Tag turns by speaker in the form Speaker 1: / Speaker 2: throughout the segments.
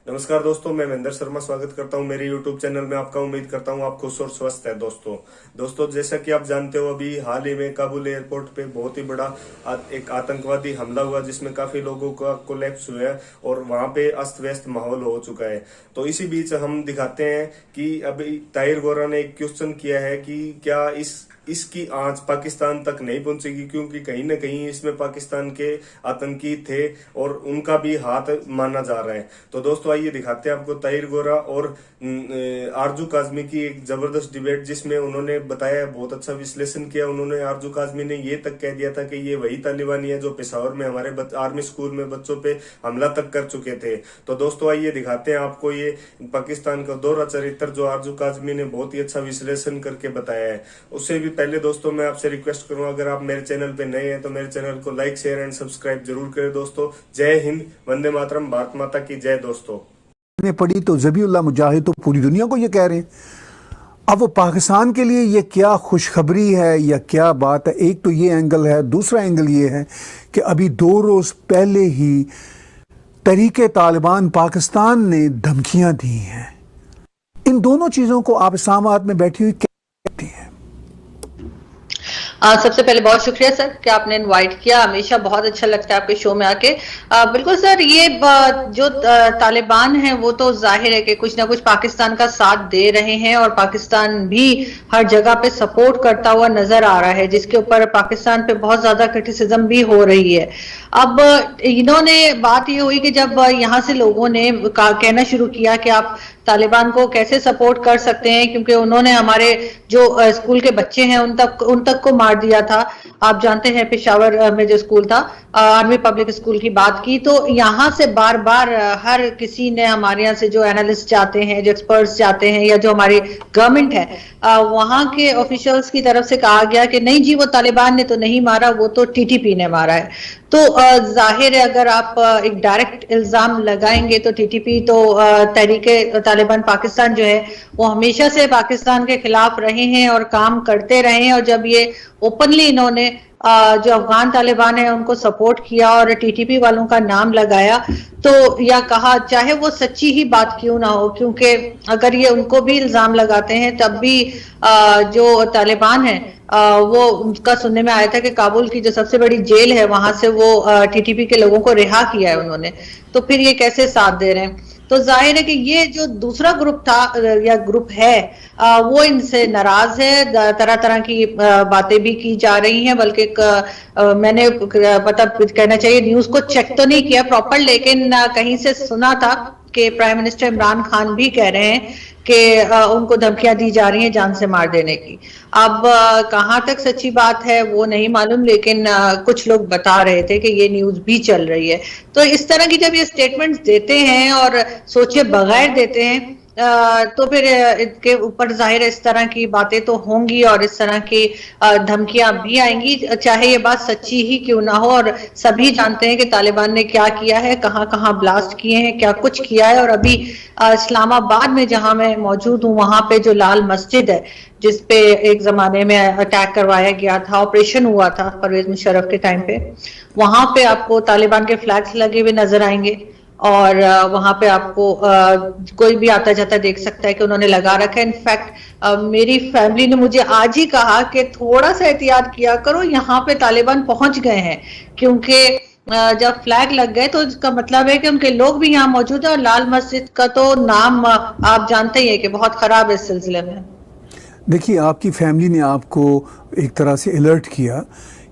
Speaker 1: नमस्कार दोस्तों, मैं महेंद्र शर्मा स्वागत करता हूं मेरे YouTube चैनल में आपका। उम्मीद करता हूं आप खुश और स्वस्थ है। दोस्तों जैसा कि आप जानते हो, अभी हाल ही में काबुल एयरपोर्ट पे बहुत ही बड़ा एक आतंकवादी हमला हुआ जिसमें काफी लोगों का कोलैप्स हुआ है और वहां पे अस्त व्यस्त माहौल हो चुका है। तो इसी बीच हम दिखाते हैं कि अभी ताहिर गोरा ने एक क्वेश्चन किया है कि क्या इसकी आंच पाकिस्तान तक नहीं पहुंचेगी, क्योंकि कहीं ना कहीं इसमें पाकिस्तान के आतंकी थे और उनका भी हाथ माना जा रहा है। तो दोस्तों आइए दिखाते हैं आपको ताहिर गोरा और आरजू काजमी की एक जबरदस्त डिबेट, जिसमें उन्होंने बताया, बहुत अच्छा विश्लेषण किया उन्होंने। आरजू काजमी ने ये तक कह दिया था कि ये वही तालिबानी है जो पेशावर में हमारे आर्मी स्कूल में बच्चों पे हमला तक कर चुके थे। तो दोस्तों आइए दिखाते हैं आपको ये पाकिस्तान का दोहरा चरित्र जो आरजू काजमी ने बहुत ही अच्छा विश्लेषण करके बताया है। उससे भी पहले दोस्तों मैं आपसे रिक्वेस्ट करूंगा, अगर आप मेरे चैनल पे नए हैं तो मेरे चैनल को लाइक, शेयर एंड सब्सक्राइब जरूर करें। दोस्तों जय हिंद, वंदे मातरम, भारत माता की जय। दोस्तों
Speaker 2: ने पढ़ी तो ज़बीउल्लाह मुजाहिद तो पूरी दुनिया को ये कह रहे हैं। अब वो पाकिस्तान के लिए ये क्या खुशखबरी है या क्या बात है? एक तो ये एंगल है, दूसरा एंगल ये है कि अभी 2 रोज़ पहले ही तहरीके तालिबान पाकिस्तान ने धमकियां दी हैं। इन दोनों चीज़ों को आप इस्लामाबाद में बैठी हुई कहती हैं।
Speaker 3: सबसे पहले बहुत शुक्रिया सर कि आपने इनवाइट किया। हमेशा बहुत अच्छा लगता है आपके शो में आके। बिल्कुल सर, ये जो तालिबान है वो तो जाहिर है कि कुछ ना कुछ पाकिस्तान का साथ दे रहे हैं और पाकिस्तान भी हर जगह पे सपोर्ट करता हुआ नजर आ रहा है, जिसके ऊपर पाकिस्तान पे बहुत ज्यादा क्रिटिसिज्म भी हो रही है। अब इन्होंने बात ये हुई कि जब यहाँ से लोगों ने कहना शुरू किया कि आप तालिबान को कैसे सपोर्ट कर सकते हैं, क्योंकि उन्होंने हमारे जो स्कूल के बच्चे हैं उन तक को मार दिया था। आप जानते हैं पेशावर में जो स्कूल था, आर्मी पब्लिक स्कूल की बात की, तो यहाँ से बार बार हर किसी ने, हमारे यहाँ से जो एनालिस्ट जाते हैं, जो एक्सपर्ट्स जाते हैं, या जो हमारी गवर्नमेंट है वहां के ऑफिशियल्स की तरफ से कहा गया कि नहीं जी, वो तालिबान ने तो नहीं मारा, वो तो टीटीपी ने मारा है। तो जाहिर है अगर आप एक डायरेक्ट इल्जाम लगाएंगे तो टीटीपी तो तहरीके तालिबान पाकिस्तान जो है वो हमेशा से पाकिस्तान के खिलाफ रहे हैं और काम करते रहे हैं। और जब ये ओपनली इन्होंने जो अफगान तालिबान है उनको सपोर्ट किया और टीटीपी वालों का नाम लगाया, तो या कहा, चाहे वो सच्ची ही बात क्यों ना हो, क्योंकि अगर ये उनको भी इल्जाम लगाते हैं तब भी जो तालिबान है वो उनका सुनने में आया था कि काबुल की जो सबसे बड़ी जेल है वहां से वो टीटीपी के लोगों को रिहा किया है उन्होंने, तो फिर ये कैसे साथ दे रहे हैं? तो जाहिर है कि ये जो दूसरा ग्रुप था या ग्रुप है वो इनसे नाराज है। तरह तरह की बातें भी की जा रही हैं, बल्कि मैंने पता कहना चाहिए न्यूज को चेक तो नहीं किया प्रॉपर, लेकिन कहीं से सुना था कि प्राइम मिनिस्टर इमरान खान भी कह रहे हैं कि उनको धमकियां दी जा रही हैं जान से मार देने की। अब कहां तक सच्ची बात है वो नहीं मालूम, लेकिन कुछ लोग बता रहे थे कि ये न्यूज भी चल रही है। तो इस तरह की जब ये स्टेटमेंट्स देते हैं और सोचे बगैर देते हैं तो फिर इसके ऊपर जाहिर इस तरह की बातें तो होंगी और इस तरह की धमकियां भी आएंगी, चाहे ये बात सच्ची ही क्यों ना हो। और सभी जानते हैं कि तालिबान ने क्या किया है, कहां कहां ब्लास्ट किए हैं, क्या कुछ किया है। और अभी इस्लामाबाद में जहां मैं मौजूद हूं वहां पे जो लाल मस्जिद है जिसपे एक जमाने में अटैक करवाया गया था, ऑपरेशन हुआ था परवेज मुशर्रफ के टाइम पे, वहां पे आपको तालिबान के फ्लैग्स लगे हुए नजर आएंगे और वहां पे आपको कोई भी आता जाता देख सकता है कि उन्होंने लगा रखा है। इनफैक्ट मेरी फैमिली ने मुझे आज ही कहा कि थोड़ा सा एहतियात किया करो, यहाँ पे तालिबान पहुंच गए हैं, क्योंकि जब फ्लैग लग गए तो इसका मतलब है कि उनके लोग भी यहाँ मौजूद है। और लाल मस्जिद का तो नाम आप जानते ही है कि बहुत खराब है इस सिलसिले में।
Speaker 2: देखिए, आपकी फैमिली ने आपको एक तरह से अलर्ट किया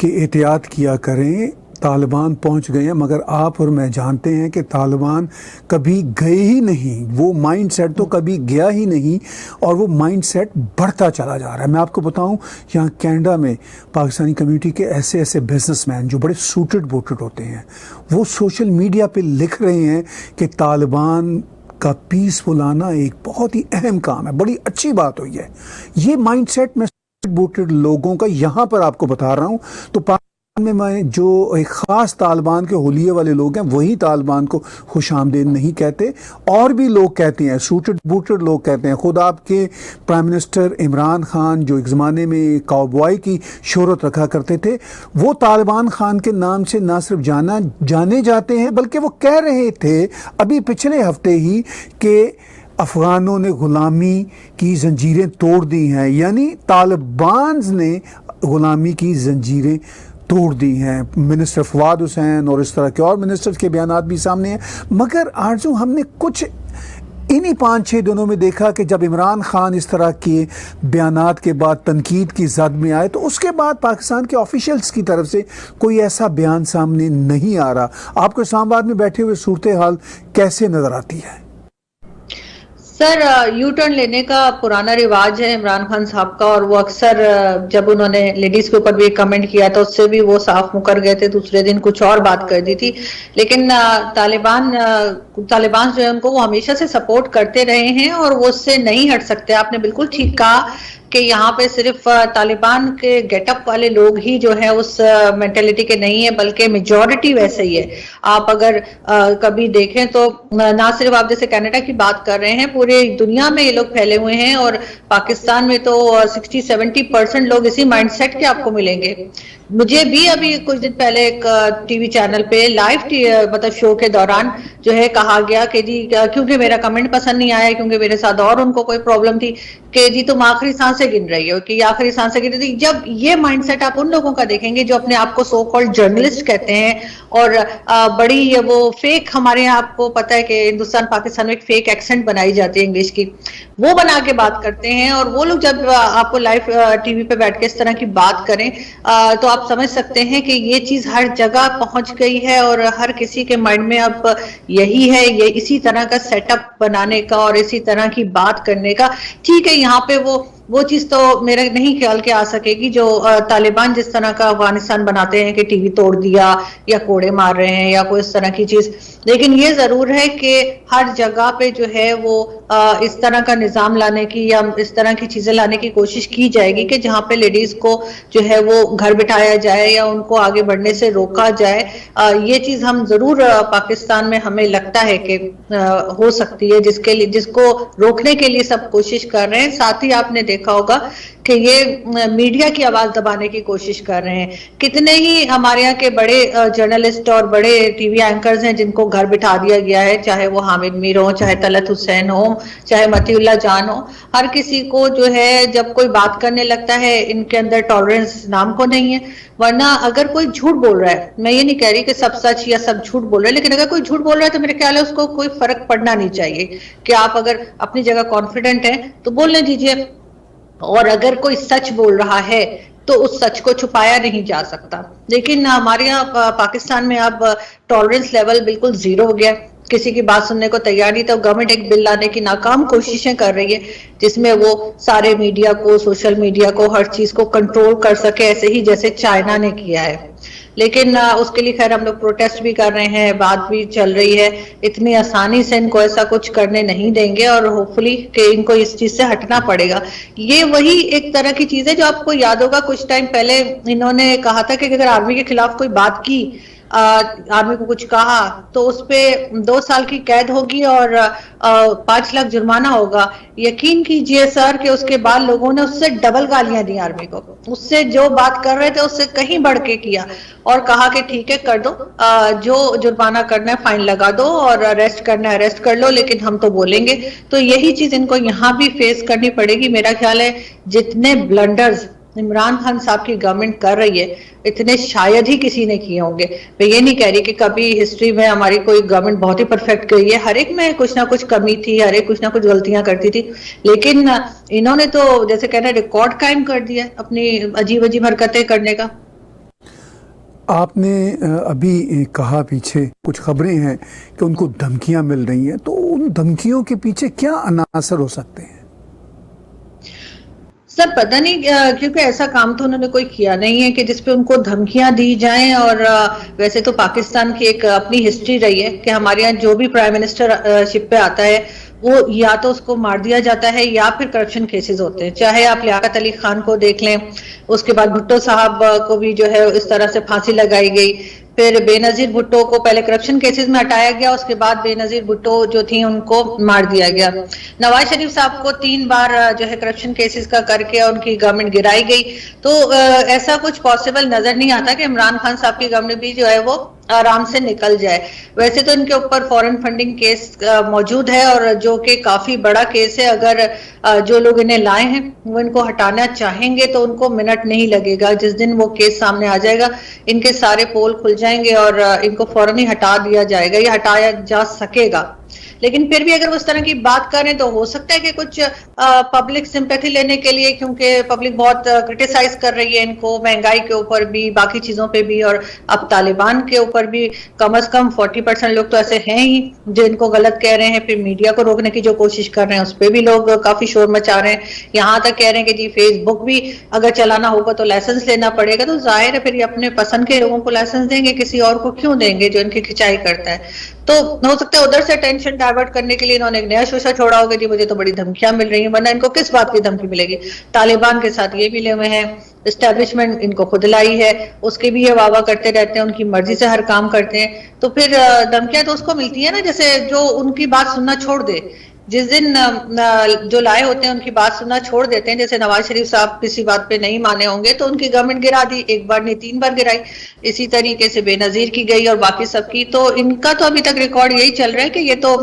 Speaker 2: कि एहतियात किया करें, तालिबान पहुंच गए हैं, मगर आप और मैं जानते हैं कि तालिबान कभी गए ही नहीं, वो माइंडसेट तो कभी गया ही नहीं और वो माइंडसेट बढ़ता चला जा रहा है। मैं आपको बताऊं, यहाँ कनाडा में पाकिस्तानी कम्युनिटी के ऐसे ऐसे बिजनेसमैन जो बड़े सूटेड बूटेड होते हैं, वो सोशल मीडिया पे लिख रहे हैं कि तालिबान का पीसफुल आना एक बहुत ही अहम काम है, बड़ी अच्छी बात हुई है। ये माइंडसेट मैं सूटेड बूटेड लोगों का यहाँ पर आपको बता रहा हूँ। तो में जो एक ख़ास तालिबान के हुलिये वाले लोग हैं वही तालिबान को खुशामदीद नहीं कहते, और भी लोग कहते हैं, सूटेड बूटेड लोग कहते हैं। खुद आपके प्राइम मिनिस्टर इमरान खान जो एक ज़माने में काउबॉय की शोहरत रखा करते थे, वो तालिबान खान के नाम से ना सिर्फ जाने जाते हैं बल्कि वो कह रहे थे अभी पिछले हफ्ते ही कि अफ़गानों ने ग़ुलामी की जंजीरें तोड़ दी हैं, यानी तालिबान ने ग़ुलामी की जंजीरें तोड़ दी हैं। मिनिस्टर फवाद हुसैन और इस तरह के और मिनिस्टर्स के बयानात भी सामने हैं। मगर आरजू, हमने कुछ इन्हीं 5-6 दिनों में देखा कि जब इमरान खान इस तरह के बयानात के बाद तनकीद की जद में आए, तो उसके बाद पाकिस्तान के ऑफिशियल्स की तरफ से कोई ऐसा बयान सामने नहीं आ रहा। आपको इस्लामाबाद में बैठे हुए सूरत हाल कैसे नज़र आती है?
Speaker 3: सर, यू टर्न लेने का पुराना रिवाज है इमरान खान साहब का, और वो अक्सर जब उन्होंने लेडीज के ऊपर भी कमेंट किया था उससे भी वो साफ मुकर गए थे, दूसरे दिन कुछ और बात कर दी थी। लेकिन तालिबान जो है उनको वो हमेशा से सपोर्ट करते रहे हैं और वो उससे नहीं हट सकते। आपने बिल्कुल ठीक कहा कि यहाँ पे सिर्फ तालिबान के गेटअप वाले लोग ही जो है उस मेंटेलिटी के नहीं है, बल्कि मेजॉरिटी वैसे ही है। आप अगर कभी देखें तो ना सिर्फ आप जैसे कनाडा की बात कर रहे हैं, पूरे दुनिया में ये लोग फैले हुए हैं, और पाकिस्तान में तो 60-70% लोग इसी माइंडसेट के आपको मिलेंगे। मुझे भी अभी कुछ दिन पहले एक टीवी चैनल पे लाइव मतलब शो के दौरान जो है कहा गया कि जी, क्योंकि मेरा कमेंट पसंद नहीं आया, क्योंकि मेरे साथ और उनको कोई प्रॉब्लम थी, कि जी तुम आखिरी सांसें गिन रही हो, कि आखिरी सांसें गिन रही थी। जब ये माइंडसेट आप उन लोगों का देखेंगे जो अपने आप को सो कॉल्ड जर्नलिस्ट कहते हैं, और बड़ी वो फेक, हमारे यहाँ आपको पता है कि हिंदुस्तान पाकिस्तान में एक फेक एक्सेंट बनाई जाती है इंग्लिश की, वो बना के बात करते हैं, और वो लोग जब आपको लाइव टीवी पे बैठ के इस तरह की बात करें तो आप समझ सकते हैं कि ये चीज हर जगह पहुंच गई है, और हर किसी के माइंड में अब यही है, ये इसी तरह का सेटअप बनाने का और इसी तरह की बात करने का। ठीक है, यहाँ पे वो चीज तो मेरा नहीं ख्याल के आ सकेगी जो तालिबान जिस तरह का अफगानिस्तान बनाते हैं कि टीवी तोड़ दिया या कोड़े मार रहे हैं या कोई इस तरह की चीज। लेकिन ये जरूर है कि हर जगह पे जो है वो इस तरह का निजाम लाने की या इस तरह की चीजें लाने की कोशिश की जाएगी कि जहाँ पे लेडीज को जो है वो घर बिठाया जाए या उनको आगे बढ़ने से रोका जाए। ये चीज हम जरूर पाकिस्तान में हमें लगता है कि हो सकती है, जिसको रोकने के लिए सब कोशिश कर रहे हैं। साथ ही आपने देखा होगा कि ये मीडिया की आवाज दबाने की कोशिश कर रहे हैं। कितने ही हमारे यहाँ के बड़े जर्नलिस्ट और बड़े टीवी एंकर्स हैं जिनको घर बिठा दिया गया है, चाहे वो हामिद मीर हो, चाहे तलत हुसैन हो, चाहे मतीउल्लाह जान हो। हर किसी को जो है जब कोई बात करने लगता है, इनके अंदर टॉलरेंस नाम को नहीं है। वरना अगर कोई झूठ बोल रहा है, मैं ये नहीं कह रही कि सब सच या सब झूठ बोल रहे हैं, लेकिन अगर कोई झूठ बोल रहा है तो मेरे ख्याल है उसको कोई फर्क पड़ना नहीं चाहिए कि आप अगर अपनी जगह कॉन्फिडेंट हैं तो बोलने दीजिए, और अगर कोई सच बोल रहा है तो उस सच को छुपाया नहीं जा सकता। लेकिन हमारे यहाँ पाकिस्तान में अब टॉलरेंस लेवल बिल्कुल जीरो हो गया, किसी की बात सुनने को तैयार नहीं। तो गवर्नमेंट एक बिल लाने की नाकाम कोशिशें कर रही है जिसमें वो सारे मीडिया को, सोशल मीडिया को, हर चीज को कंट्रोल कर सके, ऐसे ही जैसे चाइना ने किया है। लेकिन उसके लिए खैर हम लोग प्रोटेस्ट भी कर रहे हैं, बात भी चल रही है। इतनी आसानी से इनको ऐसा कुछ करने नहीं देंगे, और होपफुली कि इनको इस चीज से हटना पड़ेगा। ये वही एक तरह की चीज है जो आपको याद होगा, कुछ टाइम पहले इन्होंने कहा था कि अगर आर्मी के खिलाफ कोई बात की, आर्मी को कुछ कहा तो उस पे 2 साल की कैद होगी और 5 लाख जुर्माना होगा। यकीन कीजिए सर कि उसके बाद लोगों ने उससे डबल गालियां दी आर्मी को, उससे जो बात कर रहे थे उससे कहीं बढ़ के किया, और कहा कि ठीक है कर दो, जो जुर्माना करना है फाइन लगा दो, और अरेस्ट करना है अरेस्ट कर लो, लेकिन हम तो बोलेंगे। तो यही चीज इनको यहाँ भी फेस करनी पड़ेगी। मेरा ख्याल है जितने ब्लंडर्स इमरान खान साहब की गवर्नमेंट कर रही है, इतने शायद ही किसी ने किए होंगे। मैं ये नहीं कह रही कि कभी हिस्ट्री में हमारी कोई गवर्नमेंट बहुत ही परफेक्ट गई है, हर एक में कुछ ना कुछ कमी थी, हर एक कुछ ना कुछ गलतियां करती थी, लेकिन इन्होंने तो जैसे कहना रिकॉर्ड कायम कर दिया अपनी अजीब अजीब हरकतें करने का।
Speaker 2: आपने अभी कहा पीछे कुछ खबरें हैं कि उनको धमकियां मिल रही हैं, तो उन धमकियों के पीछे क्या अनासर हो सकते हैं?
Speaker 3: सर पता नहीं, क्योंकि ऐसा काम तो उन्होंने कोई किया नहीं है कि जिसपे उनको धमकियां दी जाएं। और वैसे तो पाकिस्तान की एक अपनी हिस्ट्री रही है कि हमारे यहाँ जो भी प्राइम मिनिस्टर शिप पे आता है वो या तो उसको मार दिया जाता है या फिर करप्शन केसेस होते हैं। चाहे आप लियाकत अली खान को देख लें, उसके बाद भुट्टो साहब को भी जो है इस तरह से फांसी लगाई गई, फिर बेनजीर भुट्टो को पहले करप्शन केसेस में हटाया गया, उसके बाद बेनजीर भुट्टो जो थी उनको मार दिया गया। नवाज शरीफ साहब को 3 बार जो है करप्शन केसेस का करके उनकी गवर्नमेंट गिराई गई। तो ऐसा कुछ पॉसिबल नजर नहीं आता कि इमरान खान साहब की गवर्नमेंट भी जो है वो आराम से निकल जाए। वैसे तो इनके ऊपर फॉरेन फंडिंग केस मौजूद है और जो कि काफी बड़ा केस है। अगर जो लोग इन्हें लाए हैं वो इनको हटाना चाहेंगे तो उनको मिनट नहीं लगेगा। जिस दिन वो केस सामने आ जाएगा इनके सारे पोल खुल जाएंगे और इनको फौरन ही हटा दिया जाएगा या हटाया जा सकेगा। लेकिन फिर भी अगर उस तरह की बात करें तो हो सकता है कि कुछ पब्लिक सिंपैथी लेने के लिए, क्योंकि पब्लिक बहुत क्रिटिसाइज कर रही है इनको, महंगाई के ऊपर भी, बाकी चीजों पे भी, और अब तालिबान के ऊपर भी कम से कम 40% लोग तो ऐसे हैं ही जो इनको गलत कह रहे हैं। फिर मीडिया को रोकने की जो कोशिश कर रहे हैं उस पर भी लोग काफी शोर मचा रहे हैं। यहाँ तक कह रहे हैं कि जी फेसबुक भी अगर चलाना होगा तो लाइसेंस लेना पड़ेगा। तो जाहिर है फिर ये अपने पसंद के लोगों को लाइसेंस देंगे, किसी और को क्यों देंगे जो इनकी खिंचाई करता है। तो हो सकता है उधर से टेंशन डाइवर्ट करने के लिए इन्होंने एक नया शोशा छोड़ा होगा, जी मुझे तो बड़ी धमकियां मिल रही हैं, वरना इनको किस बात की धमकी मिलेगी। तालिबान के साथ ये मिले हुए हैं, एस्टेब्लिशमेंट इनको खुद लाई है, उसके भी ये वावा करते रहते हैं, उनकी मर्जी से हर काम करते हैं। तो फिर धमकियां तो उसको मिलती है ना जैसे जो उनकी बात सुनना छोड़ दे। जिस दिन जो लाए होते हैं उनकी बात सुनना छोड़ देते हैं, जैसे नवाज शरीफ साहब किसी बात पे नहीं माने होंगे तो उनकी गवर्नमेंट गिरा दी, एक बार नहीं 3 बार गिराई। इसी तरीके से बेनजीर की गई और बाकी सबकी। तो इनका तो अभी तक रिकॉर्ड यही चल रहा है कि ये तो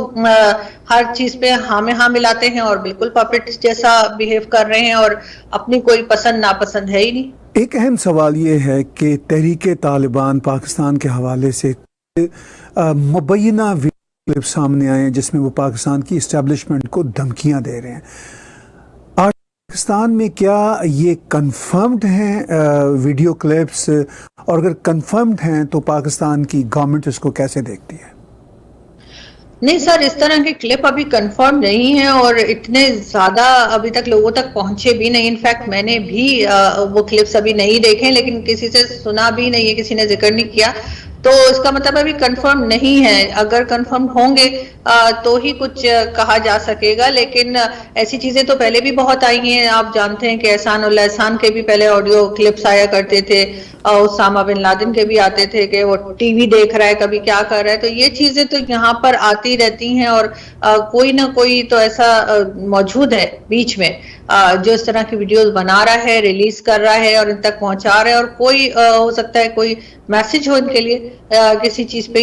Speaker 3: हर चीज पे हाँ में हाँ मिलाते हैं और बिल्कुल पपेट जैसा बिहेव कर रहे हैं और अपनी कोई पसंद नापसंद है ही नहीं।
Speaker 2: एक अहम सवाल ये है कि तहरीके तालिबान पाकिस्तान के हवाले से मुबैना क्लिप सामने आए हैं जिसमें वो पाकिस्तान की इस्टेब्लिशमेंट को धमकियां दे रहे हैं। आज पाकिस्तान में क्या ये कंफर्म्ड हैं वीडियो क्लिप्स, और अगर कंफर्म्ड हैं तो पाकिस्तान की गवर्नमेंट इसको कैसे देखती है?
Speaker 3: नहीं सर, इस तरह के क्लिप अभी कंफर्म नहीं है और इतने ज्यादा अभी तक लोगों तक पहुंचे भी नहीं। इनफैक्ट मैंने भी वो क्लिप्स अभी नहीं देखे, लेकिन किसी से सुना भी नहीं है, किसी ने जिक्र नहीं किया। तो इसका मतलब अभी कंफर्म नहीं है। अगर कंफर्म होंगे तो ही कुछ कहा जा सकेगा। लेकिन ऐसी चीजें तो पहले भी बहुत आई हैं। आप जानते हैं कि एहसान के भी पहले ऑडियो क्लिप्स आया करते थे, उसामा बिन लादेन के भी आते थे कि वो टीवी देख रहा है, कभी क्या कर रहा है। तो ये चीजें तो यहाँ पर आती रहती हैं और कोई ना कोई तो ऐसा मौजूद है बीच में जो इस तरह की वीडियोस बना रहा है, रिलीज कर रहा है और इन तक पहुंचा रहा है। और कोई हो सकता है कोई मैसेज हो इनके लिए किसी चीज पे